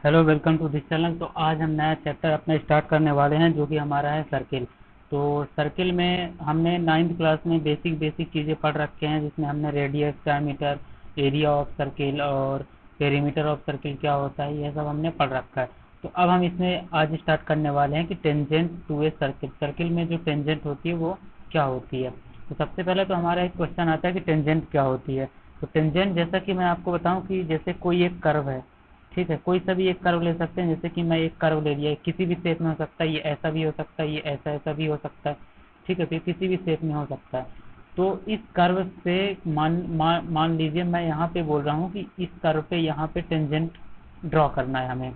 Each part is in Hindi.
Hello, welcome to this channel. तो आज हम नया चैप्टर अपना स्टार्ट करने वाले हैं जो कि हमारा है सर्किल। तो सर्किल में हमने नाइन्थ क्लास में बेसिक बेसिक चीज़ें पढ़ रखे हैं, जिसमें हमने radius, diameter, area of circle और पेरीमीटर ऑफ सर्किल क्या होता है, यह सब हमने पढ़ रखा है। तो अब हम इसमें आज स्टार्ट करने वाले हैं कि tangent to a circle, circle में जो टेंजेंट होती है वो क्या होती है। तो सबसे पहले तो हमारा एक क्वेश्चन आता है कि टेंजेंट क्या होती है। तो टेंजेंट, जैसा कि मैं आपको बताऊं कि जैसे कोई एक कर्व है, ठीक है, कोई सा भी एक कर्व ले सकते हैं। जैसे कि मैं एक कर्व ले लिया, किसी भी शेप में हो सकता है, ये ऐसा भी हो सकता है, ये ऐसा ऐसा भी हो सकता है, ठीक है, फिर किसी भी शेप में हो सकता है। तो इस कर्व से मान लीजिए मैं यहाँ पे बोल रहा हूँ कि इस कर्व पे यहाँ पे टेंजेंट ड्रॉ करना है हमें,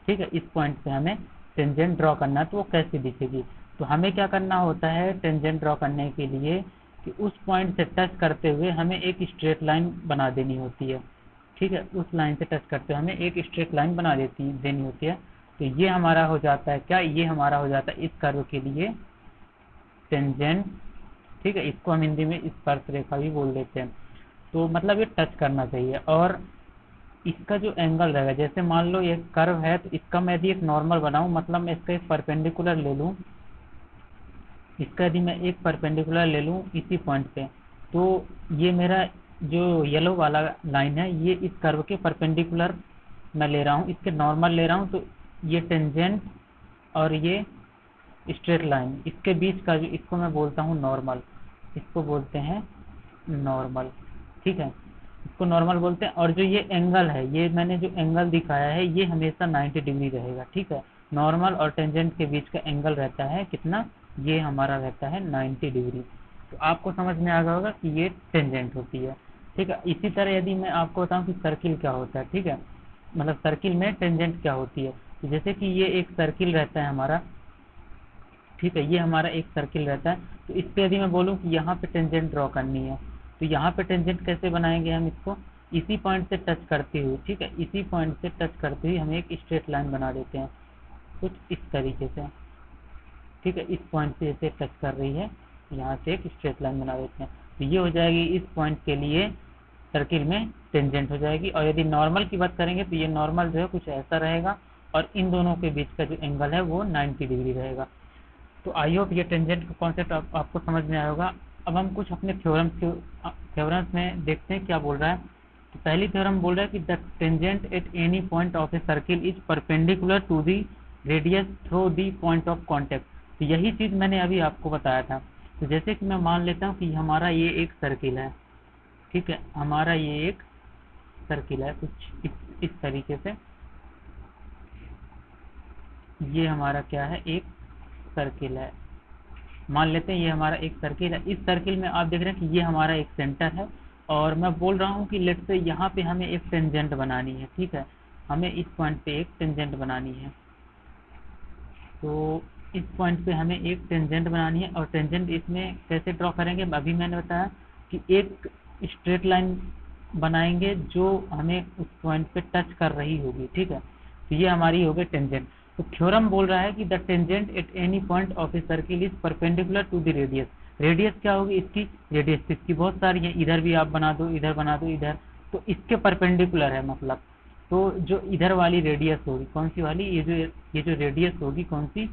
ठीक है, इस पॉइंट से हमें टेंजेंट ड्रॉ करना है। तो वो कैसे दिखेगी, तो हमें क्या करना होता है टेंजेंट ड्रॉ करने के लिए कि उस पॉइंट से टच करते हुए हमें एक स्ट्रेट लाइन बना देनी होती है, ठीक है, उस लाइन से टच करते हुए हमें एक स्ट्रेट लाइन बना देनी होती है। तो ये हमारा हो जाता है क्या, ये हमारा हो जाता है इस कर्व के लिए टेंजेंट, ठीक है, इसको हम हिंदी में स्पर्श रेखा भी बोल देते हैं। तो मतलब ये टच करना चाहिए। और इसका जो एंगल रहेगा, जैसे मान लो ये कर्व है, तो इसका मैं यदि एक नॉर्मल बनाऊं, मतलब मैं इसका एक परपेंडिकुलर ले लूं, इसका यदि मैं एक परपेंडिकुलर ले लूं इसी पॉइंट पे, तो ये मेरा जो येलो वाला लाइन है ये इस कर्व के परपेंडिकुलर मैं ले रहा हूँ, इसके नॉर्मल ले रहा हूँ। तो ये टेंजेंट और ये स्ट्रेट लाइन, इसके बीच का जो, इसको मैं बोलता हूँ नॉर्मल, इसको बोलते हैं नॉर्मल, ठीक है, इसको नॉर्मल बोलते हैं। और जो ये एंगल है, ये मैंने जो एंगल दिखाया है ये हमेशा 90 डिग्री रहेगा, ठीक है। नॉर्मल और टेंजेंट के बीच का एंगल रहता है कितना, ये हमारा रहता है 90 डिग्री। तो आपको समझ में आ गया होगा कि ये टेंजेंट होती है, ठीक है। इसी तरह यदि मैं आपको बताऊं कि सर्किल क्या होता है, ठीक है, मतलब सर्किल में टेंजेंट क्या होती है। तो जैसे कि ये एक सर्किल रहता है हमारा, ठीक है, ये हमारा एक सर्किल रहता है। तो इस पे यदि मैं बोलूँ कि यहाँ पे टेंजेंट ड्रॉ करनी है, तो यहाँ पे टेंजेंट कैसे बनाएंगे हम इसको, इसी पॉइंट से टच करते हुए, ठीक है, इसी पॉइंट से टच करते हुए हम एक स्ट्रेट लाइन बना देते हैं कुछ इस तरीके से, ठीक है, इस पॉइंट से जैसे टच कर रही है, यहाँ से एक स्ट्रेट लाइन बना देते हैं। तो ये हो जाएगी इस पॉइंट के लिए सर्किल में टेंजेंट हो जाएगी। और यदि नॉर्मल की बात करेंगे तो ये नॉर्मल जो है कुछ ऐसा रहेगा, और इन दोनों के बीच का जो एंगल है वो 90 डिग्री रहेगा। तो आई होप ये टेंजेंट का कॉन्सेप्ट आपको समझ में आया होगा। अब हम कुछ अपने थ्योरम्स में देखते हैं क्या बोल रहा है। तो पहली थ्योरम बोल रहा है कि the tangent at any point of a circle is perpendicular to the radius through the point of contact. तो यही चीज मैंने अभी आपको बताया था। तो जैसे कि मैं मान लेता हूँ कि हमारा ये एक सर्किल है, ठीक है, हमारा ये एक सर्किल है कुछ इस तरीके से, ये हमारा क्या है, एक सर्किल है, मान लेते हैं ये हमारा एक सर्किल है। इस सर्किल में आप देख रहे हैं कि ये हमारा एक सेंटर है, और मैं बोल रहा हूँ कि लेट से यहाँ पे हमें एक टेंजेंट बनानी है, ठीक है, हमें इस पॉइंट पे एक टेंजेंट बनानी है। तो इस पॉइंट पे हमें एक टेंजेंट बनानी है, और टेंजेंट इसमें कैसे ड्रॉ करेंगे, अभी मैंने बताया कि एक स्ट्रेट लाइन बनाएंगे जो हमें उस पॉइंट पे टच कर रही होगी, ठीक है। तो ये हमारी हो गई टेंजेंट। तो थ्योरम बोल रहा है कि the tangent at any point of a circle is perpendicular to the radius. Radius क्या होगी इसकी, रेडियस इसकी बहुत सारी है, इधर भी आप बना दो, इधर बना दो, इधर, तो इसके परपेंडिकुलर है मतलब। तो जो इधर वाली रेडियस होगी, कौन सी वाली, ये जो रेडियस होगी कौन सी,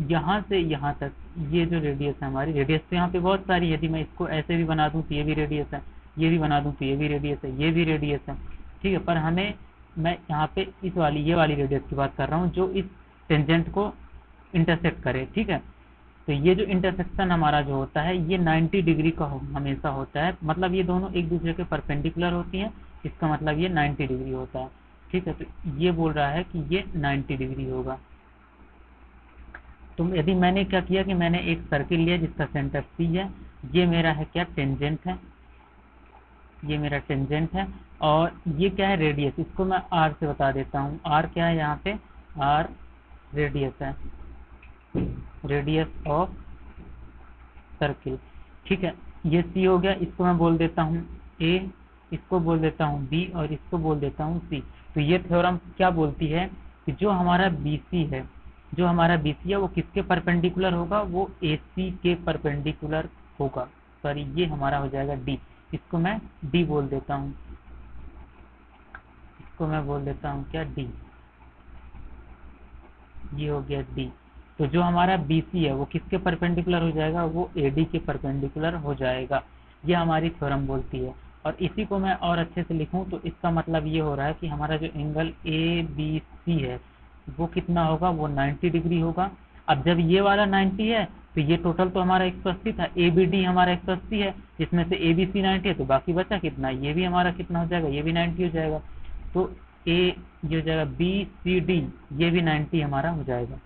यहाँ से यहाँ तक, ये जो रेडियस है हमारी, रेडियस तो यहाँ पे बहुत सारी है। यदि मैं इसको ऐसे भी बना दूं तो ये भी रेडियस है, ये भी बना दूं तो ये भी रेडियस है, ये भी रेडियस है, ठीक है। पर हमें, मैं यहाँ पे इस वाली, ये वाली रेडियस की बात कर रहा हूँ जो इस टेंजेंट को इंटरसेक्ट करे, ठीक है। तो ये जो इंटरसेक्शन हमारा जो होता है ये 90 डिग्री का हमेशा होता है, मतलब ये दोनों एक दूसरे के परपेंडिकुलर होती हैं, इसका मतलब ये 90 डिग्री होता है, ठीक है। तो ये बोल रहा है कि ये 90 डिग्री होगा। तो यदि मैंने क्या किया कि मैंने एक सर्किल लिया जिसका सेंटर सी है, ये मेरा है क्या, टेंजेंट है, ये मेरा टेंजेंट है। और ये क्या है, रेडियस, इसको मैं आर से बता देता हूँ। आर क्या है यहाँ पे, आर रेडियस है, रेडियस ऑफ सर्किल, ठीक है। ये सी हो गया, इसको मैं बोल देता हूँ ए, इसको बोल देता हूँ बी, और इसको बोल देता हूँ सी। तो ये थ्योरम क्या बोलती है कि जो हमारा बी सी है, जो हमारा बी सी है वो किसके परपेंडिकुलर होगा, वो ए सी के परपेंडिकुलर होगा। सॉरी, ये हमारा हो जाएगा डी, इसको मैं डी बोल देता हूँ, इसको मैं बोल देता हूँ क्या, डी। ये हो गया डी। तो जो हमारा बी सी है वो किसके परपेंडिकुलर हो जाएगा, वो ए डी के परपेंडिकुलर हो जाएगा। ये हमारी थ्योरम बोलती है। और इसी को मैं और अच्छे से लिखूं तो इसका मतलब ये हो रहा है कि हमारा जो एंगल ए बी सी है वो कितना होगा, वो 90 डिग्री होगा। अब जब ये वाला 90 है तो ये टोटल तो हमारा 180 था, ए बी डी हमारा 180 है, जिसमें से ए बी सी 90 है, तो बाकी बचा कितना, ये भी हमारा कितना हो जाएगा, ये भी 90 हो जाएगा। तो ए ये हो जाएगा बी सी डी, ये भी 90 हमारा हो जाएगा।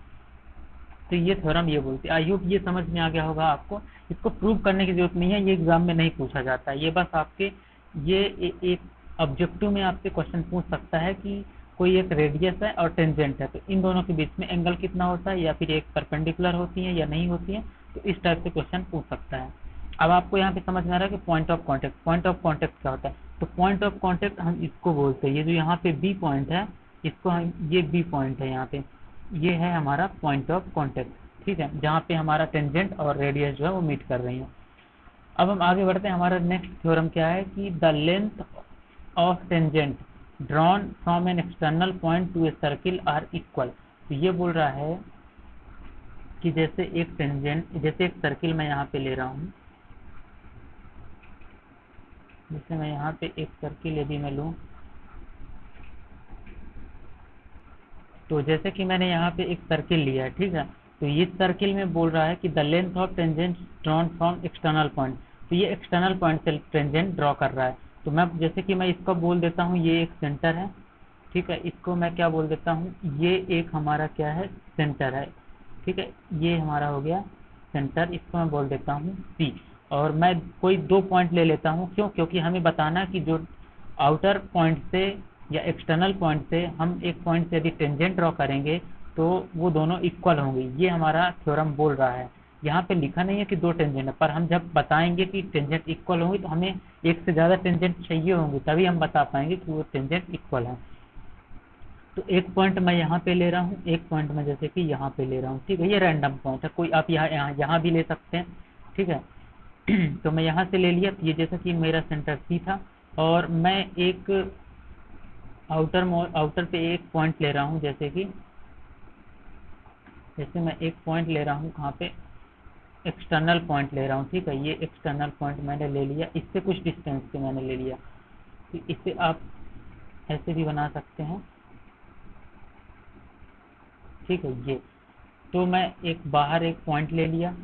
तो ये थ्योरम ये बोलती है। आई होप ये समझ में आ गया होगा आपको। इसको प्रूव करने की जरूरत नहीं है, ये एग्जाम में नहीं पूछा जाता है। ये बस आपके ये एक ऑब्जेक्टिव में आपसे क्वेश्चन पूछ सकता है कि कोई एक रेडियस है और टेंजेंट है, तो इन दोनों के बीच में एंगल कितना होता है, या फिर एक परपेंडिकुलर होती है या नहीं होती है, तो इस टाइप से क्वेश्चन पूछ सकता है। अब आपको यहाँ पे समझ में आ रहा है कि point of contact, point of contact क्या होता है। तो पॉइंट ऑफ कॉन्टेक्ट हम इसको बोलते हैं, ये जो यहाँ पे बी पॉइंट है, इसको हम, ये बी पॉइंट है यहाँ पे, ये है हमारा पॉइंट ऑफ कॉन्टेक्ट, ठीक है, जहाँ पे हमारा टेंजेंट और रेडियस जो है वो मीट कर रही है। अब हम आगे बढ़ते हैं। हमारा नेक्स्ट थ्योरम क्या है कि the length of tangent drawn from an external point to a circle are equal. तो ये बोल रहा है कि जैसे एक टेंजेंट, जैसे एक सर्किल मैं यहाँ पे ले रहा हूँ, जैसे मैं यहाँ पे एक सर्किल यदि मैं लूँ, तो जैसे कि मैंने यहाँ पे एक सर्किल लिया है, ठीक है, तो इस सर्किल में बोल रहा है कि the length of tangent drawn from external point. तो ये एक्सटर्नल पॉइंट से टेंजेंट ड्रॉ कर रहा है। तो मैं जैसे कि मैं इसको बोल देता हूँ ये एक सेंटर है, ठीक है, इसको मैं क्या बोल देता हूँ, ये एक हमारा क्या है, सेंटर है, ठीक है, ये हमारा हो गया सेंटर, इसको मैं बोल देता हूँ सी। और मैं कोई दो पॉइंट ले लेता हूँ, क्यों, क्योंकि हमें बताना कि जो आउटर पॉइंट से या एक्सटर्नल पॉइंट से हम एक पॉइंट से यदि टेंजेंट ड्रॉ करेंगे तो वो दोनों इक्वल होंगे। ये हमारा थ्योरम बोल रहा है। यहाँ पे लिखा नहीं है कि दो टेंजेंट है, पर हम जब बताएंगे कि टेंजेंट इक्वल होंगे तो हमें एक से ज़्यादा टेंजेंट चाहिए होंगे, तभी हम बता पाएंगे कि वो टेंजेंट इक्वल है। तो एक पॉइंट मैं यहाँ पे ले रहा हूँ, एक पॉइंट मैं जैसे कि यहाँ पे ले रहा हूँ, ठीक है, ये रैंडम पॉइंट है, कोई आप यहाँ भी ले सकते हैं, ठीक है। तो मैं यहाँ से ले लिया, ये जैसा कि मेरा सेंटर सी था, और मैं एक आउटर पे एक पॉइंट ले रहा हूँ, जैसे मैं एक पॉइंट ले रहा हूँ, कहाँ पे, एक्सटर्नल पॉइंट ले रहा हूँ, ठीक है, ये एक्सटर्नल पॉइंट मैंने ले लिया, इससे कुछ डिस्टेंस पे मैंने ले लिया। तो इसे आप ऐसे भी बना सकते हैं, ठीक है, ये। तो मैं एक बाहर एक पॉइंट ले लिया।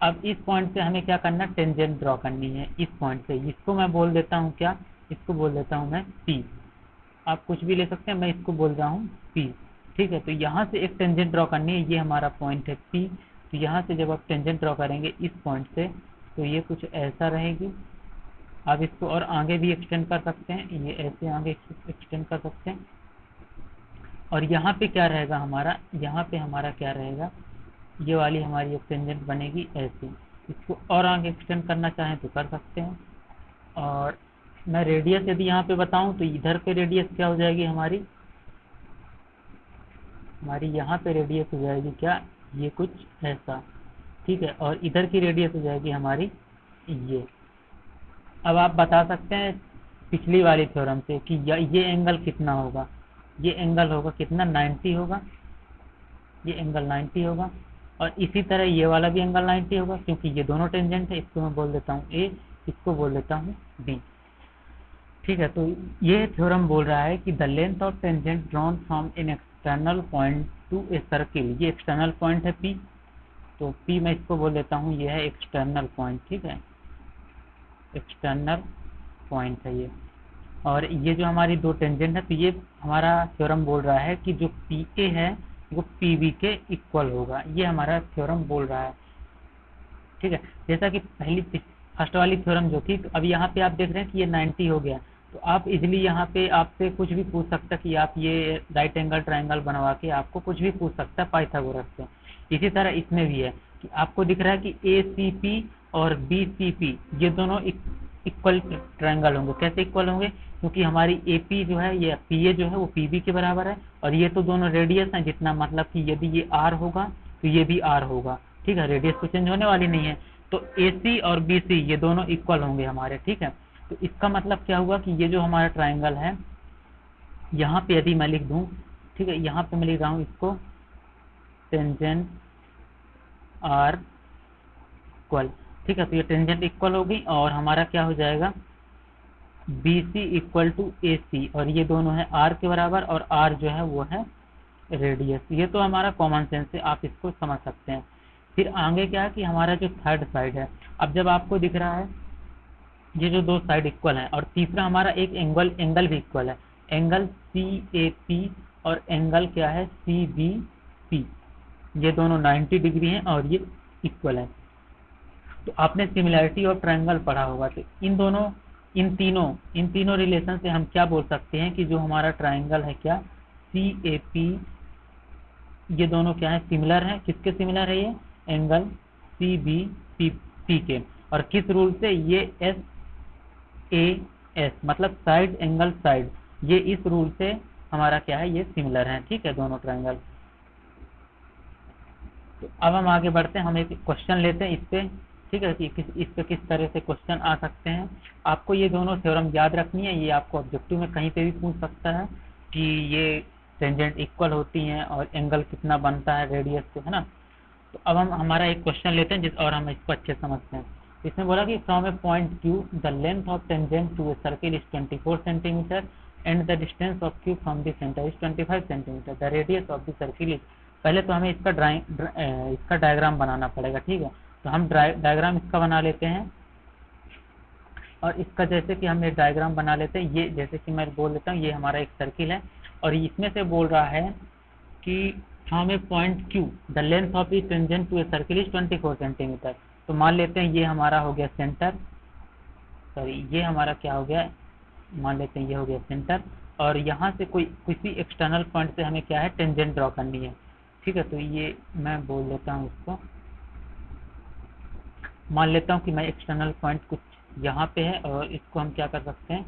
अब इस पॉइंट से हमें क्या करना, टेंजेंट ड्रॉ करनी है इस पॉइंट से। इसको मैं बोल देता हूँ क्या, इसको बोल देता हूँ मैं पी। आप कुछ भी ले सकते हैं, मैं इसको बोल रहा हूँ पी, ठीक है। तो यहाँ से एक टेंजेंट ड्रॉ करनी है, ये हमारा पॉइंट है पी। तो यहाँ से जब आप टेंजेंट ड्रॉ करेंगे इस पॉइंट से, तो ये कुछ ऐसा रहेगी। आप इसको और आगे भी एक्सटेंड कर सकते हैं, ये ऐसे आगे एक्सटेंड कर सकते हैं। और यहाँ पे क्या रहेगा हमारा, यहाँ पे हमारा क्या रहेगा, ये वाली हमारी एक टेंजेंट बनेगी ऐसी। इसको और आगे एक्सटेंड करना चाहें तो कर सकते हैं। और मैं रेडियस यदि यहाँ पे बताऊं तो इधर पे रेडियस क्या हो जाएगी हमारी यहाँ पे रेडियस हो जाएगी क्या, ये कुछ ऐसा, ठीक है। और इधर की रेडियस हो जाएगी हमारी ये। अब आप बता सकते हैं पिछली वाली थ्योरम से कि ये एंगल कितना होगा, ये एंगल होगा कितना, 90 होगा, ये एंगल 90 होगा। और इसी तरह ये वाला भी एंगल 90 होगा, क्योंकि ये दोनों टेंजेंट है। इसको मैं बोल देता हूँ ए, इसको बोल देता हूँ बी, ठीक है। तो ये थ्योरम बोल रहा है कि the length of tangent drawn from an external point to a circle, ये एक्सटर्नल पॉइंट है पी, तो पी मैं इसको बोल देता हूँ ये है एक्सटर्नल पॉइंट, ठीक है, एक्सटर्नल पॉइंट है ये। और ये जो हमारी दो टेंजेंट है, तो ये हमारा थ्योरम बोल रहा है कि जो पी ए है वो पी बी के इक्वल होगा, ये हमारा थ्योरम बोल रहा है, ठीक है। जैसा कि फर्स्ट वाली थ्योरम जो थी, तो अब यहाँ पे आप देख रहे हैं कि ये 90 हो गया, तो आप इजीली यहाँ पे आपसे कुछ भी पूछ सकता है कि आप ये राइट एंगल ट्रायंगल बनवा के आपको कुछ भी पूछ सकता है पाइथागोरस से। इसी तरह इसमें भी है कि आपको दिख रहा है कि ए सी पी और बी सी पी ये दोनों इक्वल ट्रायंगल होंगे। कैसे इक्वल होंगे, क्योंकि हमारी ए पी जो है, ये पी ए जो है वो पी बी के बराबर है, और ये तो दोनों रेडियस हैं, जितना मतलब कि यदि ये आर होगा तो ये भी आर होगा, ठीक है, रेडियस तो चेंज होने वाली नहीं है। तो ए सी और बी सी ये दोनों इक्वल होंगे हमारे, ठीक है। तो इसका मतलब क्या हुआ कि ये जो हमारा ट्रायंगल है, यहाँ पे यदि मैं लिख दूं, ठीक है, यहाँ पे मैं लिख रहा हूँ इसको टेंजेंट आर इक्वल, ठीक है। तो ये टेंजेंट इक्वल होगी और हमारा क्या हो जाएगा, बी सी इक्वल टू ए सी, और ये दोनों है आर के बराबर, और आर जो है वो है रेडियस। ये तो हमारा कॉमन सेंस है, आप इसको समझ सकते हैं। फिर आगे क्या है कि हमारा जो थर्ड साइड है, अब जब आपको दिख रहा है ये जो दो साइड इक्वल है, और तीसरा हमारा एक एंगल भी इक्वल है, एंगल सी ए पी और एंगल क्या है सी बी पी, ये दोनों 90 डिग्री हैं और ये इक्वल है। तो आपने सिमिलैरिटी ऑफ ट्रायंगल पढ़ा होगा, तो इन तीनों रिलेशन से हम क्या बोल सकते हैं कि जो हमारा ट्रायंगल है क्या, सी ए पी, ये दोनों क्या है, सिमिलर है। किसके सिमिलर है, ये एंगल सी बी पी के, और किस रूल से, ये एस ए एस मतलब साइड एंगल साइड, ये इस रूल से हमारा क्या है, ये सिमिलर है, ठीक है, दोनों ट्रायंगल। तो अब हम आगे बढ़ते हैं, हम एक क्वेश्चन लेते हैं इस पे, ठीक है, कि इस पे किस तरह से क्वेश्चन आ सकते हैं। आपको ये दोनों थ्योरम याद रखनी है, ये आपको ऑब्जेक्टिव में कहीं पे भी पूछ सकता है कि ये टेंजेंट इक्वल होती हैं और एंगल कितना बनता है रेडियस से, है ना। तो अब हम हमारा एक क्वेश्चन लेते हैं और हम इसको अच्छे समझते हैं। इसमें बोला कि from a point Q the length of tangent to a circle is 24 centimetre and the distance of Q from the centre is 25 centimetre, the radius of the circle is. पहले तो हमें इसका डायग्राम बनाना पड़ेगा, ठीक है। तो हम डायग्राम इसका बना लेते हैं, और इसका जैसे कि हम ये डायग्राम बना लेते हैं, ये जैसे कि मैं बोल लेता हूँ, ये हमारा एक सर्किल है और इसमें से बोल रहा है कि from a point Q the length of the tangent to a circle is 24 centimetre. तो मान लेते हैं ये हमारा हो गया सेंटर, सॉरी ये हमारा क्या हो गया, मान लेते हैं ये हो गया सेंटर, और यहाँ से किसी एक्सटर्नल पॉइंट से हमें क्या है, टेंजेंट ड्रॉ करनी है, ठीक है। तो ये मैं बोल लेता हूँ इसको, मान लेता हूँ कि मैं एक्सटर्नल पॉइंट कुछ यहाँ पे है, और इसको हम क्या कर सकते हैं,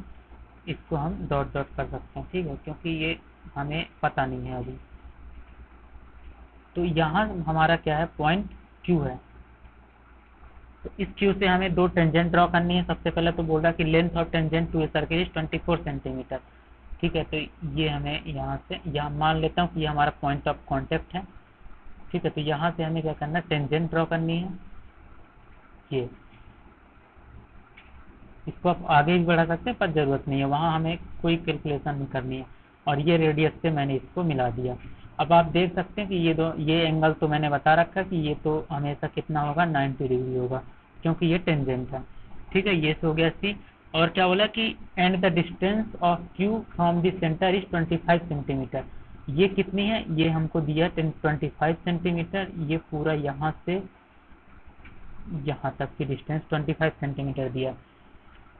इसको हम डॉट डॉट कर सकते हैं, ठीक है, क्योंकि ये हमें पता नहीं है अभी। तो यहाँ हमारा क्या है, पॉइंट क्यू है। तो इस क्यू से हमें दो टेंजेंट ड्रॉ करनी है। सबसे पहले तो बोल रहा कि length of tangent to a circle is 24 centimetre, ठीक है। तो ये हमें यहाँ से, यहाँ मान लेता हूँ कि ये हमारा पॉइंट ऑफ कॉन्टेक्ट है, ठीक है। तो यहाँ से हमें क्या करना है, टेंजेंट ड्रॉ करनी है। ये इसको आप आगे भी बढ़ा सकते हैं पर ज़रूरत नहीं है, वहाँ हमें कोई कैलकुलेशन नहीं करनी है। और ये रेडियस से मैंने इसको मिला दिया। अब आप देख सकते हैं कि ये एंगल तो मैंने बता रखा कि ये तो हमेशा कितना होगा, 90 डिग्री होगा, क्योंकि ये टेंजेंट है, ठीक है। ये हो गया सी। और क्या बोला कि and the distance of Q from the centre is 25 centimetre. ये कितनी है, ये हमको दिया 25 सेंटीमीटर, ये पूरा यहाँ से यहाँ तक की डिस्टेंस 25 सेंटीमीटर दिया।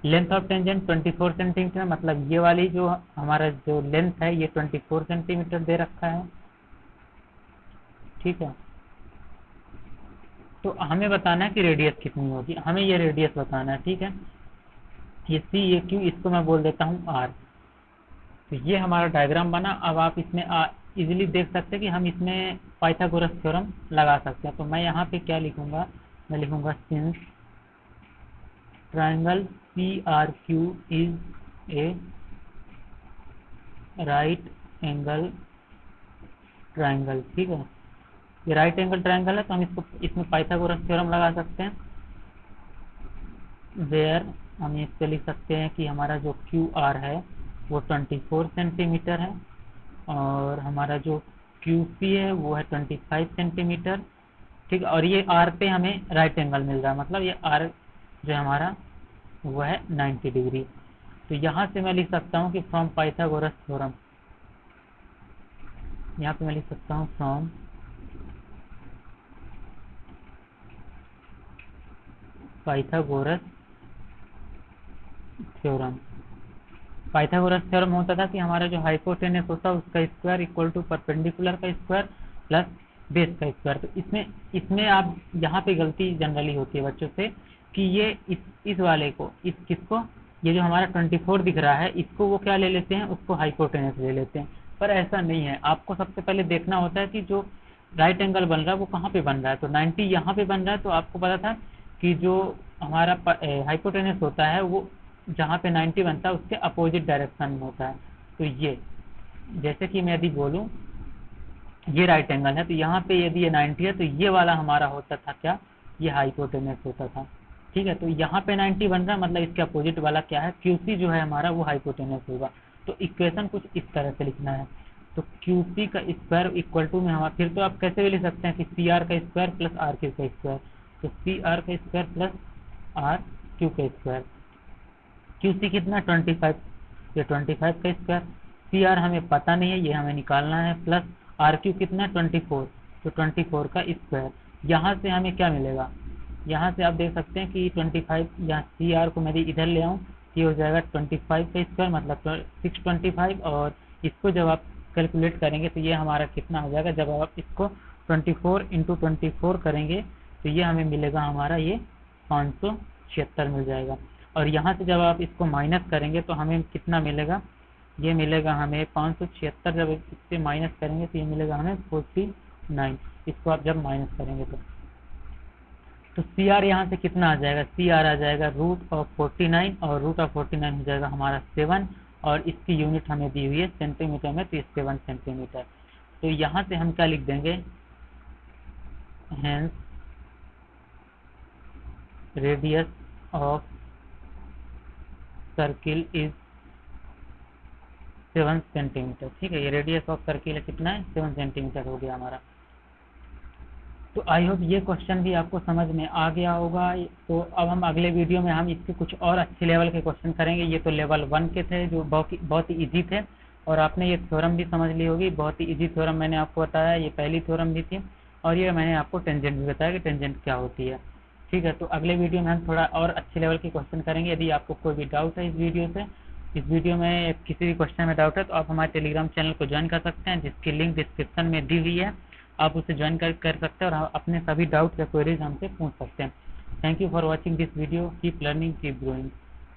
लेंथ ऑफ टेंजेंट 24 सेंटीमीटर, मतलब ये वाली जो हमारा जो लेंथ है ये 24 सेंटीमीटर दे रखा है, ठीक है। तो हमें बताना है कि रेडियस कितनी होगी, हमें ये रेडियस बताना है, ठीक है। ये सी ये क्यू, इसको मैं बोल देता हूँ आर। तो ये हमारा डायग्राम बना। अब आप इसमें इजीली देख सकते हैं कि हम इसमें पाइथागोरस थ्योरम लगा सकते हैं। तो मैं यहाँ पे क्या लिखूंगा, मैं लिखूंगा since triangle PRQ is a right angle triangle, ठीक है। ये राइट एंगल ट्रायंगल है, तो हम इसमें पाइथागोरस थ्योरम लगा सकते हैं। वेयर हम इस पे लिख सकते हैं कि हमारा जो QR है वो 24 सेंटीमीटर है, और हमारा जो QC है वो है 25 सेंटीमीटर, ठीक है। और ये R पे हमें राइट एंगल मिल रहा है, मतलब ये R जो हमारा वो है 90 डिग्री। तो यहाँ से मैं लिख सकता हूँ कि फ्रॉम पाइथागोरस थ्योरम, यहाँ पे मैं लिख सकता हूँ from Pythagoras theorem. Pythagoras theorem होता था कि हमारा जो हाइपोटेनस होता है उसका स्क्वायर इक्वल टू परपेंडिकुलर का स्क्वायर प्लस बेस का स्क्वायर। तो इसमें आप यहाँ पे गलती जनरली होती है बच्चों से कि ये इस वाले को, इस किसको, ये जो हमारा 24 दिख रहा है इसको वो क्या ले लेते हैं, उसको हाइपोटेनस ले लेते हैं। पर ऐसा नहीं है, आपको सबसे पहले देखना होता है कि जो राइट एंगल बन रहा है वो कहाँ पे बन रहा है। तो 90 यहाँ पे बन रहा है, तो आपको पता था कि जो हमारा हाइपोटेनस होता है वो जहाँ पे 90 बनता है उसके अपोजिट डायरेक्शन में होता है। तो ये जैसे कि मैं यदि बोलूँ ये राइट एंगल है, तो यहाँ पे यदि ये 90 है तो ये वाला हमारा होता था क्या, ये हाइपोटेनस होता था। ठीक है, तो यहाँ पे 90 बन रहा है, मतलब इसके अपोजिट वाला क्या है, क्यूसी जो है हमारा वो हाइपोटेनस होगा। तो इक्वेशन कुछ इस तरह से लिखना है। तो क्यूसी का स्क्वायर इक्वल टू में हमारा, फिर तो आप कैसे भी लिख सकते हैं कि सी आर का स्क्वायर प्लस आर क्यू का स्क्वायर। तो सी आर का स्क्वायर प्लस आर क्यू का स्क्वायर। क्यूसी कितना 25, ये 25 का स्क्वायर। सी आर हमें पता नहीं है, ये हमें निकालना है, प्लस आर क्यू कितना 24, तो 24 का स्क्वायर। यहाँ से हमें क्या मिलेगा, यहाँ से आप देख सकते हैं कि 25, यहाँ सी आर को मैं इधर ले आऊँ, ये हो जाएगा 25 का स्क्वायर मतलब 625, और इसको जब आप कैलकुलेट करेंगे तो ये हमारा कितना हो जाएगा, जब आप इसको 24 इंटू 24 करेंगे तो ये हमें मिलेगा हमारा ये 576 मिल जाएगा। और यहाँ से जब आप इसको माइनस करेंगे तो हमें कितना मिलेगा, ये मिलेगा हमें 576, जब इससे माइनस करेंगे तो ये मिलेगा हमें 49, इसको आप जब माइनस करेंगे तो सी आर यहाँ से कितना आ जाएगा, सी आर आ जाएगा रूट ऑफ 49, और रूट ऑफ 49 हो जाएगा हमारा 7, और इसकी यूनिट हमें दी हुई है सेंटीमीटर में, तो 7 सेंटीमीटर। तो यहाँ से हम क्या लिख देंगे, hence radius of circle is 7 centimetre. ठीक है, ये रेडियस ऑफ सर्किल कितना है, 7 सेंटीमीटर हो गया हमारा। तो आई होप ये क्वेश्चन भी आपको समझ में आ गया होगा। तो अब हम अगले वीडियो में हम इसके कुछ और अच्छे लेवल के क्वेश्चन करेंगे। ये तो लेवल 1 के थे जो बहुत ही ईजी थे, और आपने ये थ्योरम भी समझ ली होगी, बहुत ही ईजी थ्योरम मैंने आपको बताया, ये पहली थ्योरम भी थी, और ये मैंने आपको टेंजेंट भी बताया कि टेंजेंट क्या होती है। ठीक है, तो अगले वीडियो में हम थोड़ा और अच्छे लेवल के क्वेश्चन करेंगे। यदि आपको कोई भी डाउट है इस वीडियो में किसी भी क्वेश्चन में डाउट है तो आप हमारे टेलीग्राम चैनल को ज्वाइन कर सकते हैं, जिसकी लिंक डिस्क्रिप्शन में दी हुई है। आप उसे ज्वाइन कर सकते हैं और अपने सभी डाउट या क्वेरीज हमसे पूछ सकते हैं। Thank you for watching this video, keep learning, keep growing.